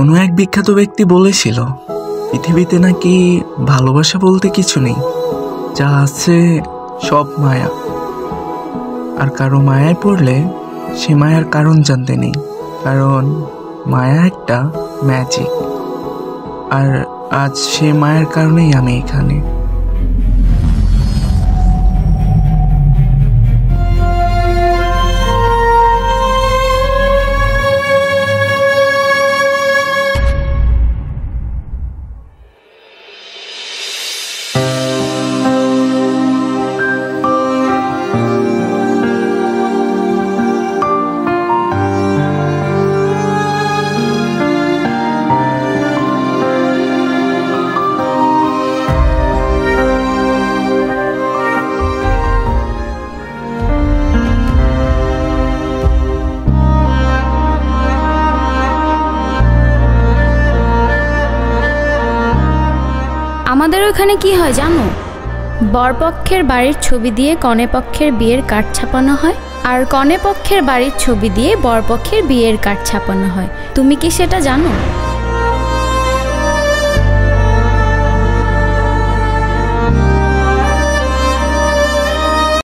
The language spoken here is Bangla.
কোনো এক বিখ্যাত ব্যক্তি বলেছিল পৃথিবীতে নাকি ভালোবাসা বলতে কিছু নেই, যা আছে সব মায়া। আর কারো মায়ায় পড়লে সে মায়ার কারণ জানতে নেই, কারণ মায়া একটা ম্যাজিক। আর আজ সে মায়ের কারণেই আমি এখানে। আমাদের ওখানে কি হয় জানো? বরপক্ষের বাড়ির ছবি দিয়ে কনেপক্ষের বিয়ের কার্ড ছাপানো হয়, আর কনেপক্ষের বাড়ির ছবি দিয়ে বরপক্ষের বিয়ের কার্ড ছাপানো হয়। তুমি কি সেটা জানো?